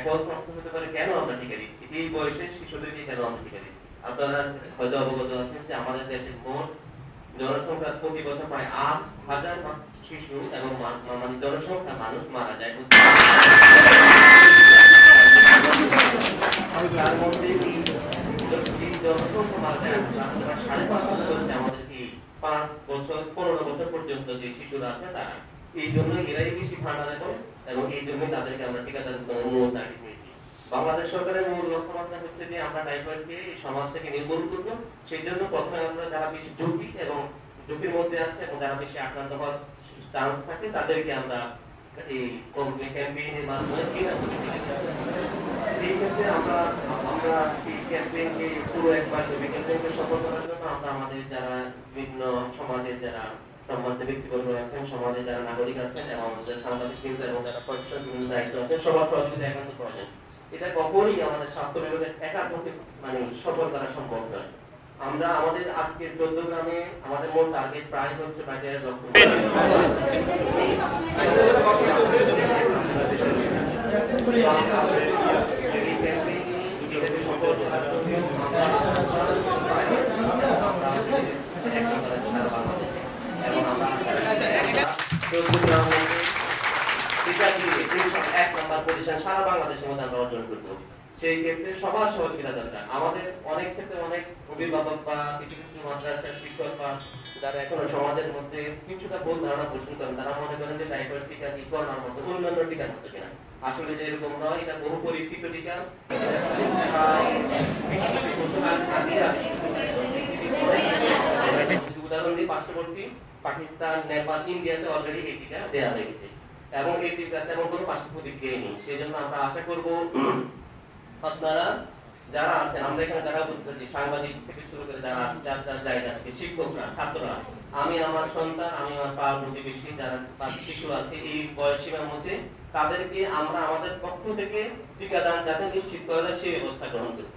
এখন প্রশ্ন হতে পারে কেন আমরা টিকা দিচ্ছি, এই বয়সের শিশুদেরকে কেন আমরা টিকা দিচ্ছি। আপনারা হয়তো অবগত আছেন যে আমাদের দেশের মোট জনসংখ্যা প্রতি বছর প্রায় 8,000 শিশু এবং মানে জনসংখ্যা মানুষ মারা যায় হচ্ছে তার মধ্যে এই জনসংখ্যা মারা যায় 5.5 হচ্ছে আমাদের এই 5 বছর 15 বছর পর্যন্ত যে শিশুরা আছে তারা, এই জন্য এরাই বেশি ভান্ডারে করে এবং এই জন্য তাদেরকে আমরা টিকাদান করার মূল তাগিদ নিয়েছি। বাংলাদেশ সরকারের মূল লক্ষ্যমাত্রা হচ্ছে যে আমরা টাইফয়েডকে এই সমাজ থেকে নির্মূল করব। সেই জন্য প্রথমে আমরা যারা বেশি ঝুঁকি এবং ঝুঁকির মধ্যে আছে এবং যারা বেশি আক্রান্ত হওয়ার চান্স থাকে তাদেরকে আমরা এই ক্যাম্পেইনের মাধ্যমে বিনামূল্যে টিকা দিচ্ছি। এই ক্ষেত্রে আমরা আজকে ক্যাম্পেইনকে পুরো একবার ক্যাম্পেইনকে সফল করার জন্য আমরা আমাদের যারা বিভিন্ন সমাজে যারা সম্মানিত ব্যক্তিবর্গ আছেন, সমাজে যারা নাগরিক আছেন এবং আমাদের সাংবাদিক বৃন্দ এবং যারা প্রশাসনিক দায়িত্ব আছেন সবার সহযোগিতা একান্ত প্রয়োজন। এটা কখনোই আমাদের স্বাস্থ্য বিভাগের একার পক্ষে মানে সফল করা সম্ভব নয়। আমরা আমাদের আজকের 14 গ্রামে আমাদের মোট টার্গেট প্রায় হচ্ছে 22 লক্ষ। সারা বাংলাদেশের মধ্যে আমরা অর্জন করবো। সেই ক্ষেত্রে সবার সহযোগিতা দরকার। আমাদের অনেক ক্ষেত্রে অনেক অভিভাবক বা কিছু কিছু মাদ্রাসার শিক্ষক বা যারা এখনো সমাজের মধ্যে কিছুটা ভুল ধারণা পোষণ করেন, তারা মনে করেন যে টাইফয়েড টিকা কি করোনার মতো অন্যান্য টিকার মতো কিনা। আসলে যে এরকম নয়, এটা বহু পরীক্ষিত টিকা। উদাহরণ দিই, পার্শ্ববর্তী পাকিস্তান, নেপাল, ইন্ডিয়াতে অলরেডি এই টিকা দেওয়া হয়ে গেছে এবং এই টিকা তেমন কোনো পার্শ্ব প্রতিক্রিয়া নেই। সেই জন্য আমরা আশা করব আপনারা যারা আছেন, আমরা এখানে যারা উপস্থিত আছি, সাংবাদিক থেকে শুরু করে যারা আছে যার যার জায়গা থেকে, শিক্ষকরা, ছাত্ররা, আমি আমার সন্তান, আমি আমার পাড়া প্রতিবেশী যারা শিশু আছে এই বয়স সীমার মধ্যে, তাদেরকে আমরা আমাদের পক্ষ থেকে টিকাদান যাতে নিশ্চিত করা যায় সেই ব্যবস্থা গ্রহণ করি।